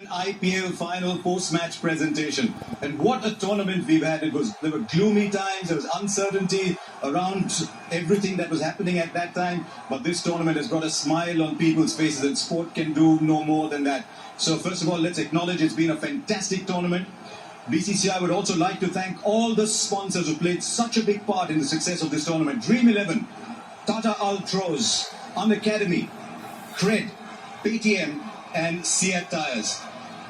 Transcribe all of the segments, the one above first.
IPL final post-match presentation, and what a tournament we've had. There were gloomy times, there was uncertainty around everything that was happening at that time, but this tournament has brought a smile on people's faces, and sport can do no more than that. So first of all, let's acknowledge it's been a fantastic tournament. BCCI would also like to thank all the sponsors who played such a big part in the success of this tournament. Dream 11, Tata Altros, Unacademy, Cred, Paytm and Seat Tires.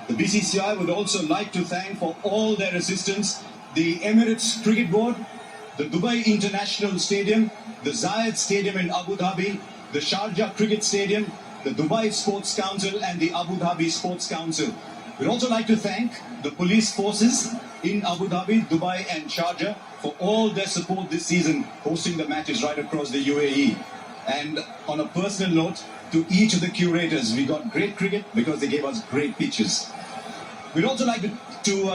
The BCCI would also like to thank for all their assistance the Emirates Cricket Board, the Dubai International Stadium, the Zayed Stadium in Abu Dhabi, the Sharjah Cricket Stadium, the Dubai Sports Council and the Abu Dhabi Sports Council. We'd also like to thank the police forces in Abu Dhabi, Dubai and Sharjah for all their support this season, hosting the matches right across the UAE. And on a personal note, to each of the curators, we got great cricket because they gave us great pitches. We'd also like to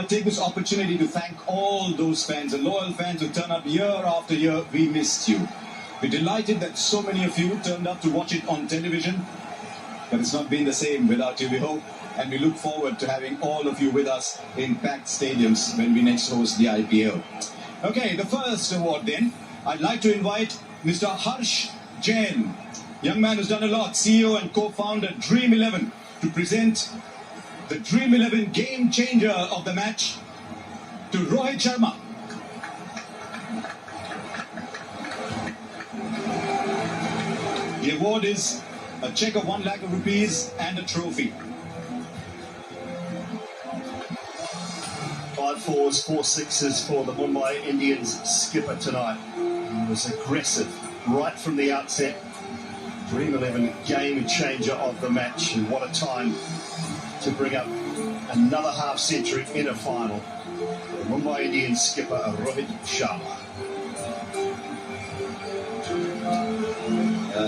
take this opportunity to thank all those fans, the loyal fans who turn up year after year. We missed you. We're delighted that so many of you turned up to watch it on television, but it's not been the same without you, we hope. And we look forward to having all of you with us in packed stadiums when we next host the IPL. Okay, the first award then. I'd like to invite Mr. Harsh Jain, young man who's done a lot, CEO and co-founder Dream 11, to present the Dream 11 game changer of the match to Rohit Sharma. The award is a cheque of 1 lakh rupees and a trophy. 5 fours, 4 sixes for the Mumbai Indians skipper tonight. He was aggressive right from the outset. Dream 11 game changer of the match, and what a time to bring up another half century in a final. The Mumbai Indians skipper Rohit Sharma.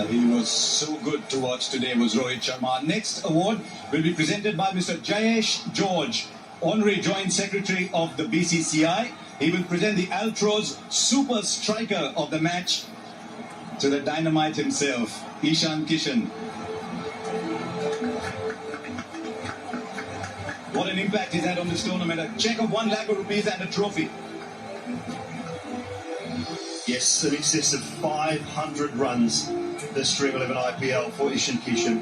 He was so good to watch today, was Rohit Sharma. Our next award will be presented by Mr. Jayesh George, Honorary Joint Secretary of the BCCI. He will present the Altros Super Striker of the match to the dynamite himself, Ishan Kishan. What an impact he's had on this tournament. A cheque of 1 lakh rupees and a trophy. Yes, in excess of 500 runs this Dream 11 IPL for Ishan Kishan.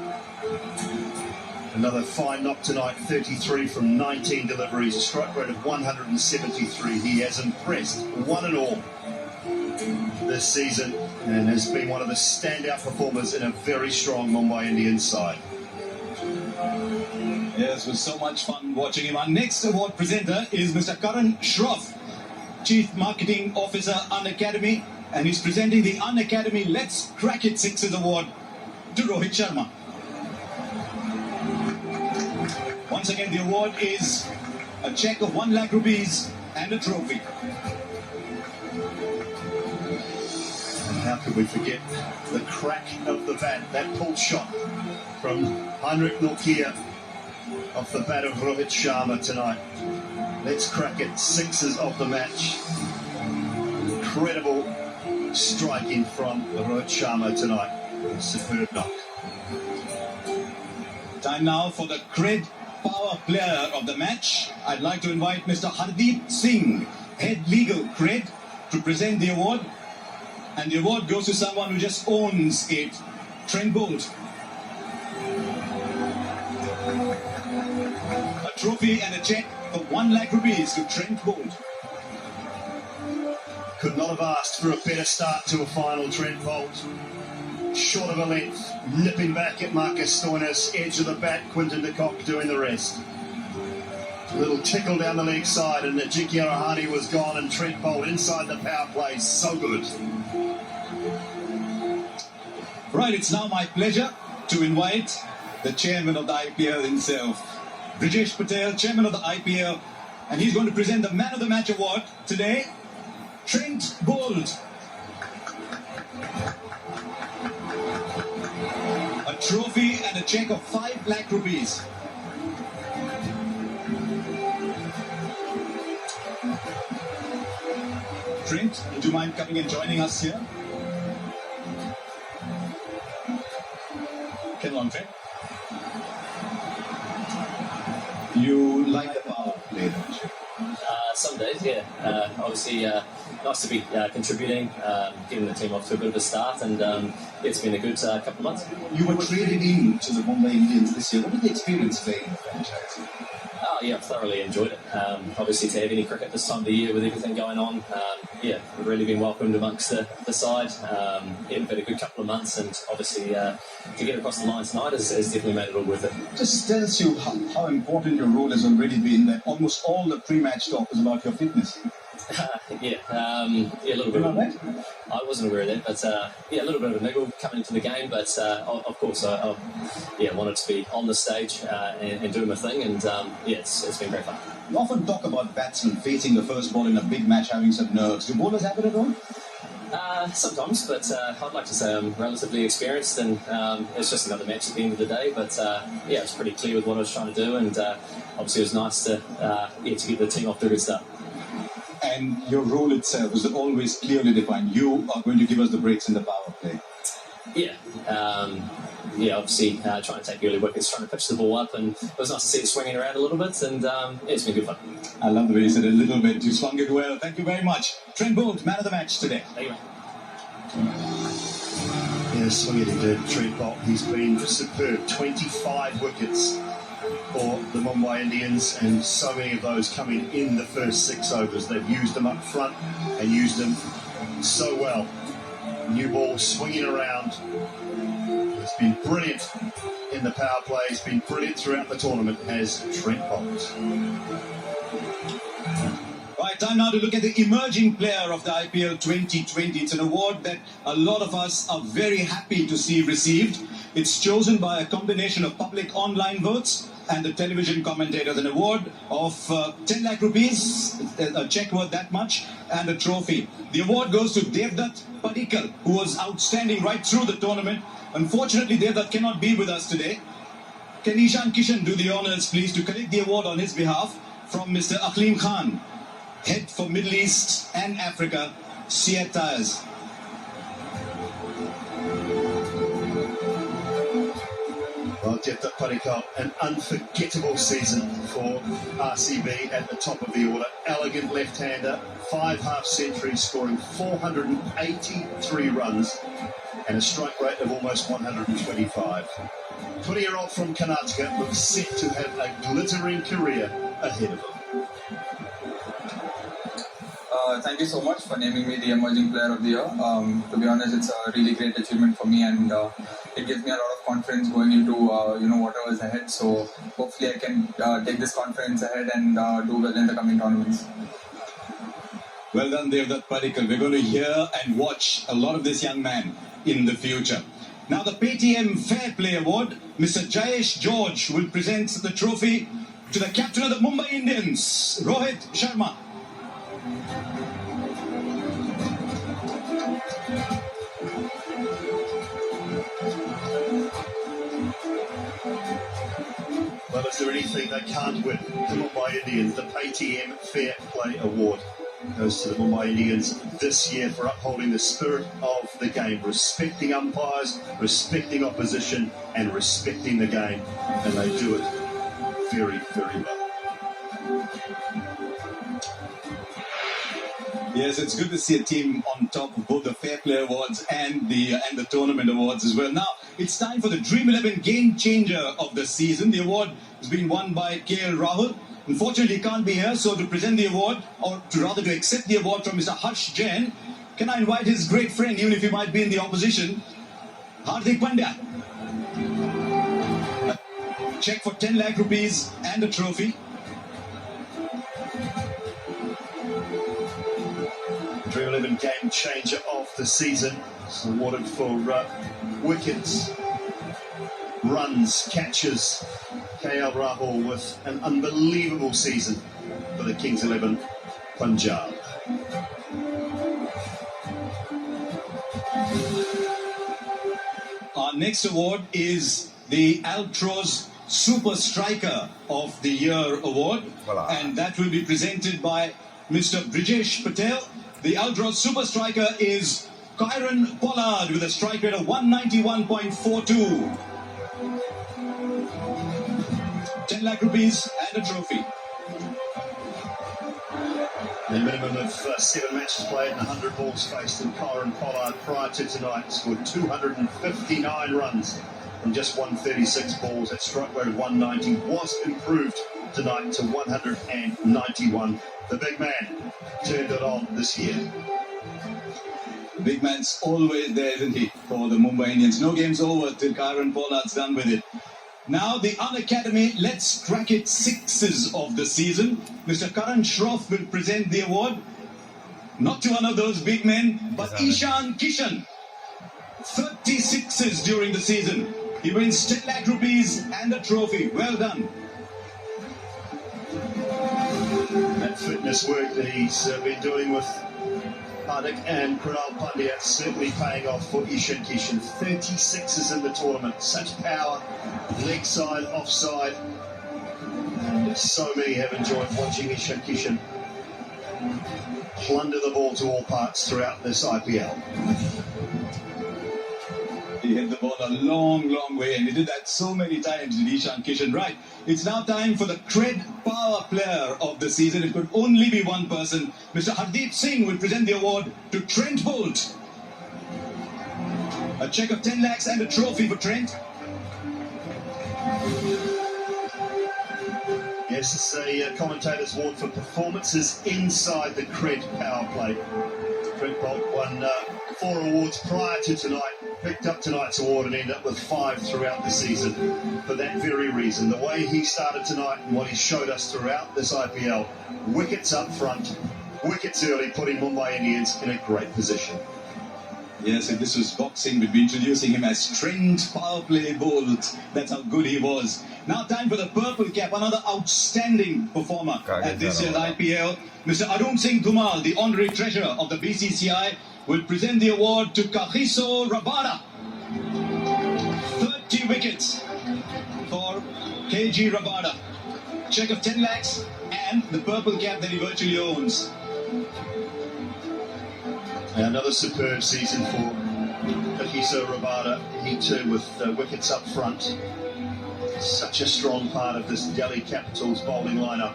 Another fine knock tonight, 33 from 19 deliveries, a strike rate of 173. He has impressed one and all this season and has been one of the standout performers in a very strong Mumbai Indians side. Yes, it was so much fun watching him. Our next award presenter is Mr. Karan Shroff, Chief Marketing Officer, Unacademy, and he's presenting the Unacademy Let's Crack It Sixes Award to Rohit Sharma. Once again, the award is a cheque of 1 lakh rupees and a trophy. And how could we forget the crack of the bat, that pulled shot from Heinrich Nokia off the bat of Rohit Sharma tonight. Let's crack it, sixes of the match. Incredible striking from Rohit Sharma tonight. A superb knock. Time now for the Cred Power Player of the match. I'd like to invite Mr. Hardeep Singh, Head Legal Cred, to present the award. And the award goes to someone who just owns it, Trent Bolt. A trophy and a cheque for 1 lakh rupees to Trent Bolt. Could not have asked for a better start to a final, Trent Bolt. Short of a length, nipping back at Marcus Stoinis, edge of the bat, Quinton de Kock doing the rest. A little tickle down the leg side and Ajinkya Rahane was gone, and Trent Bolt inside the power play, so good. Right, it's now my pleasure to invite the chairman of the IPL himself, Brijesh Patel, chairman of the IPL, and he's going to present the Man of the Match award today, Trent Bolt. A trophy and a cheque of 5 lakh rupees. Trent, would you mind coming and joining us here? Come on, Trent. You like the power play, don't you? Some days, yeah. Obviously, nice to be contributing, getting the team off to a bit of a start, and it's been a good couple of months. You were traded in to the Mumbai Indians this year. What was the experience playing in the franchise? Oh, yeah, I've thoroughly enjoyed it. Obviously, to have any cricket this time of the year with everything going on, yeah, we've really been welcomed amongst the side. Yeah, we've had a good couple of months, and obviously to get across the line tonight has definitely made it all worth it. Just tells you how important your role has already been, that almost all the pre-match talk was about your fitness. Yeah, a little bit. Right? I wasn't aware of that, but yeah, a little bit of a niggle coming into the game. But of course, I wanted to be on the stage and doing my thing, and yeah, it's been great fun. You often talk about batsmen facing the first ball in a big match having some nerves. Do bowlers have it at all? Sometimes, but I'd like to say I'm relatively experienced, and it's just another match at the end of the day. But yeah, it's pretty clear with what I was trying to do, and obviously it was nice to get the team off to a good start. And your role itself is always clearly defined. You are going to give us the breaks in the power play. Yeah. Obviously trying to take early wickets, trying to pitch the ball up, and it was nice to see it swinging around a little bit, and it's been good fun. I love the way you said a little bit. You swung it well. Thank you very much. Trent Boult, man of the match today. Thank you. Yeah, swinging it did. Trent Boult, he's been superb. 25 wickets for the Mumbai Indians, and so many of those coming in the first 6 overs. They've used them up front and used them so well. New ball swinging around. It's been brilliant in the power play. It's been brilliant throughout the tournament as Trent Boult. Right, time now to look at the emerging player of the IPL 2020. It's an award that a lot of us are very happy to see received. It's chosen by a combination of public online votes and the television commentators. An award of 10 lakh rupees, a check worth that much, and a trophy. The award goes to Devdutt Padikkal, who was outstanding right through the tournament. Unfortunately, Devdutt cannot be with us today. Can Ishan Kishan do the honours, please, to collect the award on his behalf from Mr. Aqleem Khan, head for Middle East and Africa, Seat Tires. Well, Devdutt Padikkal, an unforgettable season for RCB at the top of the order. Elegant left-hander, 5 half-centuries, scoring 483 runs and a strike rate of almost 125. 20-year-old from Karnataka looks set to have a glittering career ahead of him. Thank you so much for naming me the Emerging Player of the Year. To be honest, it's a really great achievement for me, and it gives me a lot of confidence going into whatever is ahead. So hopefully I can take this confidence ahead and do well in the coming tournaments. Well done, Devdutt Padikkal. We're going to hear and watch a lot of this young man in the future. Now the Paytm Fair Play Award, Mr. Jayesh George will present the trophy to the captain of the Mumbai Indians, Rohit Sharma. Well, is there anything they can't win? The Mumbai Indians, the Paytm Fair Play Award goes to the Mumbai Indians this year for upholding the spirit of the game, respecting umpires, respecting opposition, and respecting the game. And they do it very, very well. Yes, it's good to see a team on top of both the Fair Play Awards and the tournament awards as well. Now, it's time for the Dream 11 Game Changer of the season. The award has been won by KL Rahul. Unfortunately, he can't be here, so to present the award, or to accept the award from Mr. Harsh Jain, can I invite his great friend, even if he might be in the opposition, Hardik Pandya. A check for 10 lakh rupees and a trophy. Dream 11 Game Changer of the season. It's awarded for wickets, runs, catches. KL Rahul with an unbelievable season for the Kings 11 Punjab. Our next award is the Altroz Super Striker of the Year award, and that will be presented by Mr. Brijesh Patel. The Altroz Super Striker is Kyron Pollard with a strike rate of 191.42. 10 lakh rupees and a trophy. A minimum of 7 matches played and 100 balls faced, and Kieran Pollard prior to tonight scored 259 runs from just 136 balls. At strike rate of 190 was improved tonight to 191. The big man turned it on this year. Big man's always there, isn't he, for the Mumbai Indians? No game's over till Kieran Pollard's done with it. Now the Unacademy Let's Crack It Sixes of the season. Mr. Karan Shroff will present the award. Not to one of those big men, but Ishan Kishan. 36s during the season. He wins 10 lakh rupees and a trophy. Well done. That fitness work that he's been doing with Hardik and Krunal Pandya certainly paying off for Ishan Kishan. 36s in the tournament. Such power, leg side, offside. And so many have enjoyed watching Ishan Kishan plunder the ball to all parts throughout this IPL. He hit the ball a long, long way, and he did that so many times with Ishan Kishan. Right, it's now time for the Cred Power Player of the season. It could only be one person. Mr. Hardeep Singh will present the award to Trent Bolt. A cheque of 10 lakhs and a trophy for Trent. Yes, it's a commentator's award for performances inside the Cred Power Play. Trent Bolt won 4 awards prior to tonight, picked up tonight's award and ended up with 5 throughout the season for that very reason. The way he started tonight and what he showed us throughout this IPL, wickets up front, wickets early, putting Mumbai Indians in a great position. Yes, if this was boxing, we'd be introducing him as Trent Power Play Bolt. That's how good he was. Now time for the purple cap, another outstanding performer at this year's IPL. Mr. Arun Singh Dhumal, the honorary treasurer of the BCCI, will present the award to Kagiso Rabada. 30 wickets for KG Rabada. Cheque of 10 lakhs and the purple cap that he virtually owns. Another superb season for Kagiso Rabada. He too with wickets up front. Such a strong part of this Delhi Capitals bowling lineup.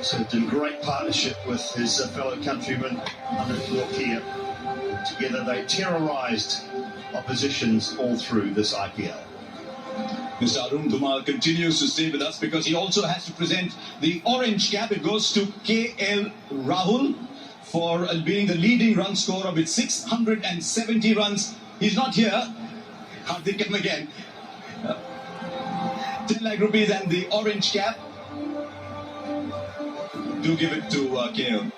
Served in great partnership with his fellow countryman Amit Lokia. Together they terrorised oppositions all through this IPL. Mr. Arun Dhumal continues to stay with us because he also has to present the orange cap. It goes to KL Rahul for being the leading run scorer with 670 runs. He's not here. Hardik come again. 10 lakh rupees and the orange cap. Do give it to KL.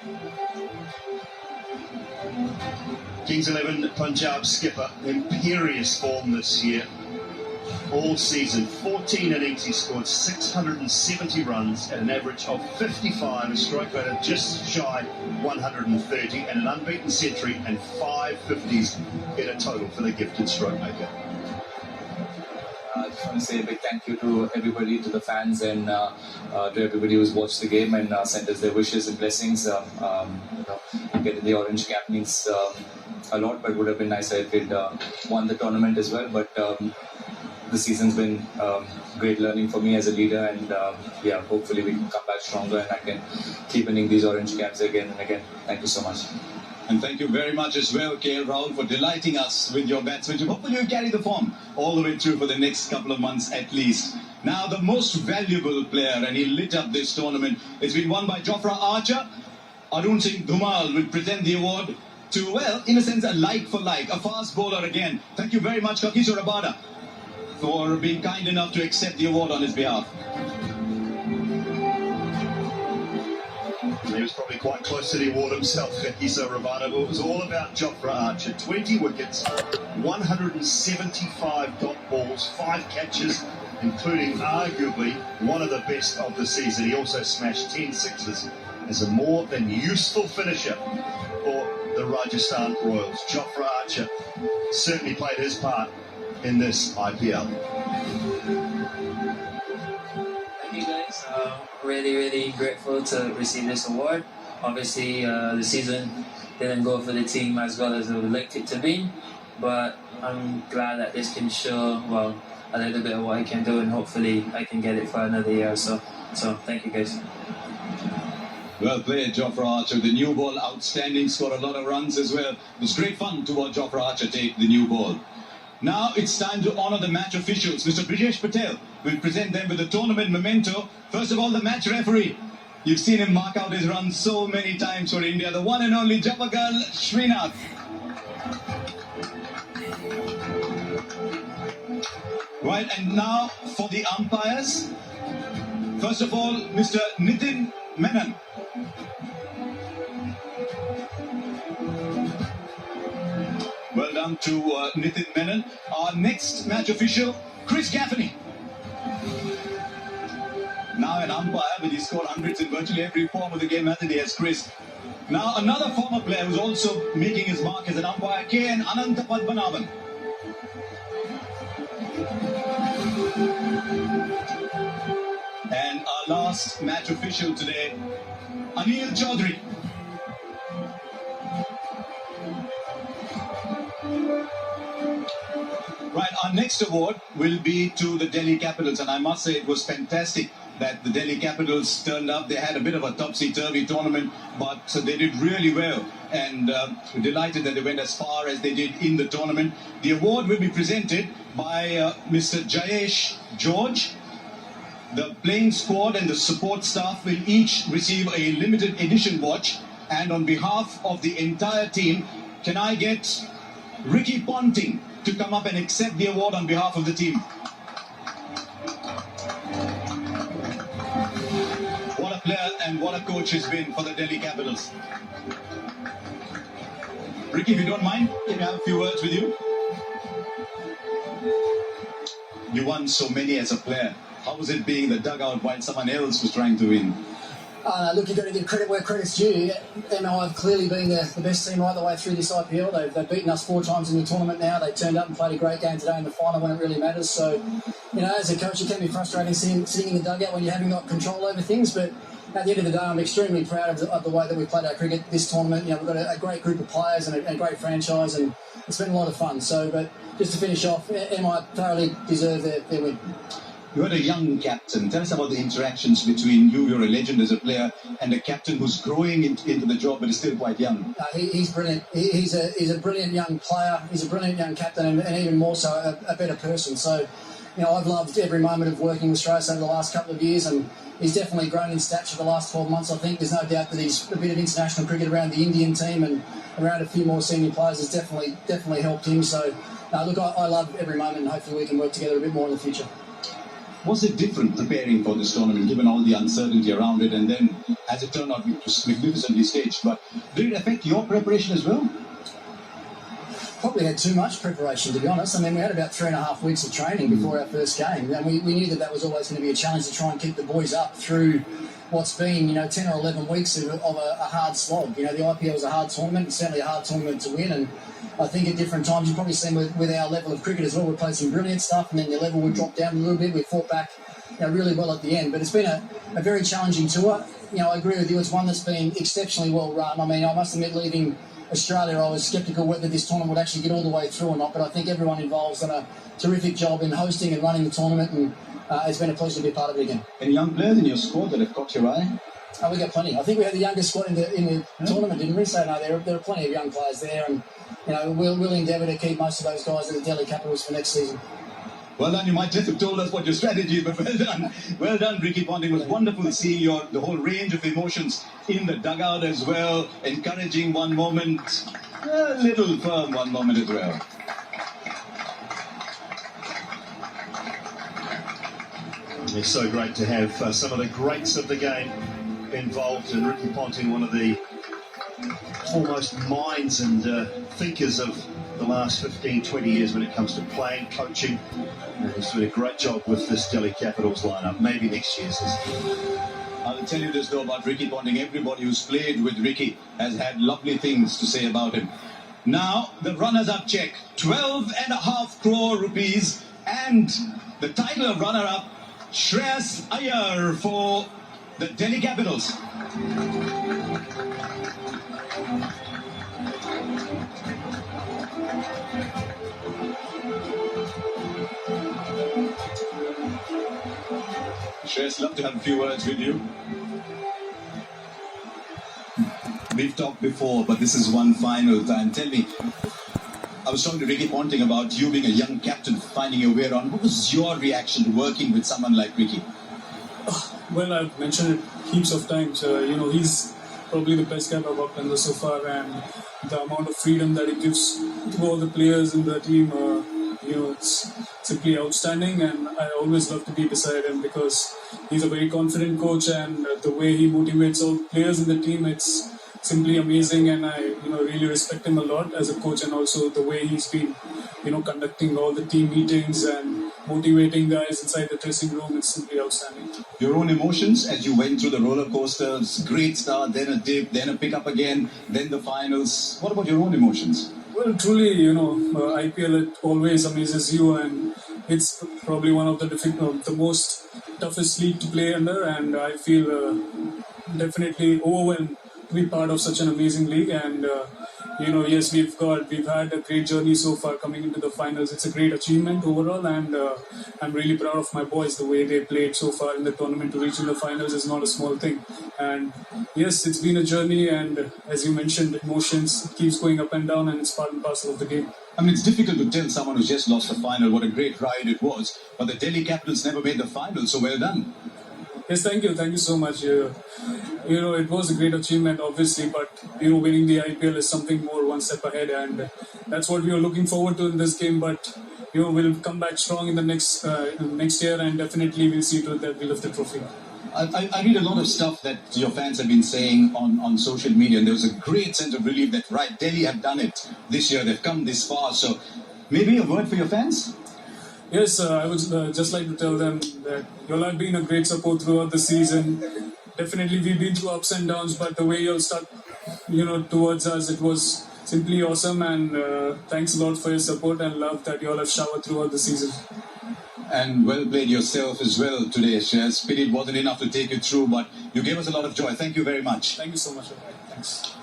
Kings 11 Punjab skipper, imperious form this year. All season, 14 innings, he scored 670 runs at an average of 55, a strike rate of just shy 130, and an unbeaten century and 5 50s in a total for the gifted stroke maker. I just want to say a big thank you to everybody, to the fans, and to everybody who's watched the game and sent us their wishes and blessings. Getting the orange cap means a lot, but it would have been nicer if we'd won the tournament as well. But the season's been great learning for me as a leader, and hopefully we can come back stronger and I can keep winning these orange caps again and again. Thank you so much. And thank you very much as well, KL Rahul, for delighting us with your batsmanship. Hopefully you'll carry the form all the way through for the next couple of months at least. Now, the most valuable player, and he lit up this tournament, it's been won by Jofra Archer. Arun Singh Dhumal will present the award to, well, in a sense, a like for like, a fast bowler again. Thank you very much, Kagiso Rabada, for being kind enough to accept the award on his behalf. He was probably quite close to the award himself, Kagiso Rabada, but it was all about Jofra Archer. 20 wickets, 175 dot balls, 5 catches, including arguably one of the best of the season. He also smashed 10 sixes as a more than useful finisher for the Rajasthan Royals. Jofra Archer certainly played his part in this IPL. Thank you guys. Really grateful to receive this award. Obviously, the season didn't go for the team as well as I would like it to be. but I'm glad that this can show, well, a little bit of what I can do, and hopefully I can get it for another year. So thank you guys. Well played, Jofra Archer. The new ball, outstanding, scored a lot of runs as well. It was great fun to watch Jofra Archer take the new ball. Now it's time to honour the match officials. Mr. Brijesh Patel will present them with the tournament memento. First of all, the match referee. You've seen him mark out his run so many times for India. The one and only Japagal Srinath. Right, and now for the umpires. First of all, Mr. Nitin Menon. Well done to Nitin Menon. Our next match official, Chris Gaffney. Now an umpire, but he scored hundreds in virtually every form of the game, hasn't he, as Chris? Now another former player who's also making his mark as an umpire, K.N. Ananta Padmanabhan. And our last match official today, Anil Chaudhary. Right, our next award will be to the Delhi Capitals, and I must say it was fantastic that the Delhi Capitals turned up. They had a bit of a topsy-turvy tournament, but they did really well, and we're delighted that they went as far as they did in the tournament. The award will be presented by Mr. Jayesh George. The playing squad and the support staff will each receive a limited edition watch, and on behalf of the entire team, can I get Ricky Ponting to come up and accept the award on behalf of the team? What a player and what a coach he's been for the Delhi Capitals. Ricky, if you don't mind, can I have a few words with you? You won so many as a player. How was it being in the dugout while someone else was trying to win? Look, you've got to give credit where credit's due. ML have clearly been the best team right the way through this IPL. They've beaten us 4 times in the tournament now. They turned up and played a great game today in the final when it really matters. So, you know, as a coach, it can be frustrating sitting in the dugout when you haven't got control over things. But at the end of the day, I'm extremely proud of the way that we played our cricket this tournament. You know, we've got a great group of players and a great franchise, and it's been a lot of fun. So, but just to finish off, MI thoroughly deserve their win. You had a young captain. Tell us about the interactions between you. You're a legend as a player, and a captain who's growing into the job but is still quite young. He's brilliant. He's a brilliant young player. He's a brilliant young captain, and even more so a better person. So, you know, I've loved every moment of working with Straus over the last couple of years, and he's definitely grown in stature the last 12 months. I think there's no doubt that he's a bit of international cricket around the Indian team and around a few more senior players has definitely helped him. So, look, I love every moment, and hopefully we can work together a bit more in the future. Was it different preparing for this tournament, given all the uncertainty around it, and then, as it turned out, it was magnificently staged? But did it affect your preparation as well? Probably had too much preparation, to be honest. I mean, we had about 3.5 weeks of training before our first game, and we knew that was always going to be a challenge to try and keep the boys up through what's been, 10 or 11 weeks of a hard slog. The IPL is a hard tournament. It's certainly a hard tournament to win, and I think at different times, you've probably seen with our level of cricket as well, we played some brilliant stuff, and then the level would drop down a little bit. We fought back really well at the end, but it's been a very challenging tour. I agree with you, it's one that's been exceptionally well run. I mean, I must admit, leaving Australia, I was sceptical whether this tournament would actually get all the way through or not, but I think everyone involved's done a terrific job in hosting and running the tournament, and it's been a pleasure to be a part of it again. Any young players in your squad that have caught your eye? We got plenty. I think we had the youngest squad in the tournament, didn't we? So no, there are plenty of young players there, and we'll endeavour to keep most of those guys at the Delhi Capitals for next season. Well done. You might just have told us what your strategy is, but well done. Well done, Ricky Ponting. It was wonderful seeing the whole range of emotions in the dugout as well. Encouraging one moment, a little firm one moment as well. It's so great to have some of the greats of the game involved, and Ricky Ponting, one of the foremost minds and thinkers of the last 15, 20 years when it comes to playing, coaching. And he's doing a great job with this Delhi Capitals lineup. Maybe next year's. I'll tell you this though about Ricky Ponting. Everybody who's played with Ricky has had lovely things to say about him. Now, the runners-up check, 12.5 crore rupees, and the title of runner-up, Shreyas Iyer for the Delhi Capitals. Shreyas, love to have a few words with you. We've talked before, but this is one final time. Tell me, I was talking to Ricky Ponting about you being a young captain, finding your way around. What was your reaction to working with someone like Ricky? Well, I've mentioned it heaps of times. He's probably the best guy I've worked under so far, and the amount of freedom that he gives to all the players in the team, it's simply outstanding. And I always love to be beside him because he's a very confident coach, and the way he motivates all the players in the team, it's simply amazing. And I, really respect him a lot as a coach, and also the way he's been, conducting all the team meetings and motivating guys inside the dressing room. It's simply outstanding. Your own emotions as you went through the roller coasters, great start, then a dip, then a pick up again, then the finals. What about your own emotions? Well, truly, IPL, it always amazes you, and it's probably one of the most toughest league to play under, and I feel definitely overwhelmed to be part of such an amazing league. And yes, we've had a great journey so far coming into the finals. It's a great achievement overall, and I'm really proud of my boys. The way they played so far in the tournament to reach in the finals is not a small thing. And yes, it's been a journey, and as you mentioned, emotions, it keeps going up and down, and it's part and parcel of the game. I mean, it's difficult to tell someone who's just lost the final what a great ride it was, but the Delhi Capitals never made the final, so well done. Yes, thank you so much. It was a great achievement, obviously, but winning the IPL is something more, one step ahead, and that's what we are looking forward to in this game. But we'll come back strong in the next year, and definitely we'll see to it that we lift the trophy. I read a lot of stuff that your fans have been saying on social media, and there was a great sense of relief that, right, Delhi have done it this year, they've come this far. So maybe a word for your fans? Yes, I would just like to tell them that you all have been a great support throughout the season. Definitely, we've been through ups and downs, but the way you all stuck, towards us, it was simply awesome. And thanks a lot for your support and love that you all have showered throughout the season. And well played yourself as well today, Shreyas. Pity it wasn't enough to take you through, but you gave us a lot of joy. Thank you very much. Thank you so much. Thanks.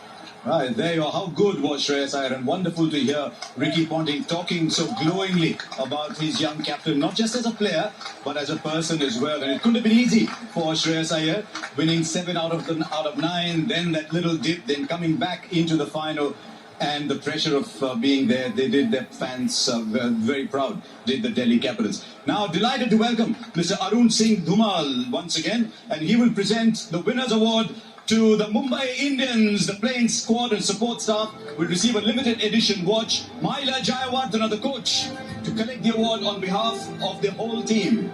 Right, there you are. How good was Shreyas Iyer, and wonderful to hear Ricky Ponting talking so glowingly about his young captain, not just as a player, but as a person as well. And it couldn't have been easy for Shreyas Iyer, winning 7 out of 9, then that little dip, then coming back into the final, and the pressure of being there. They did their fans very proud, did the Delhi Capitals. Now, delighted to welcome Mr. Arun Singh Dhumal once again, and he will present the Winners' Award to the Mumbai Indians. The playing squad and support staff will receive a limited edition watch. Maila Jayawardena, the coach, to collect the award on behalf of the whole team.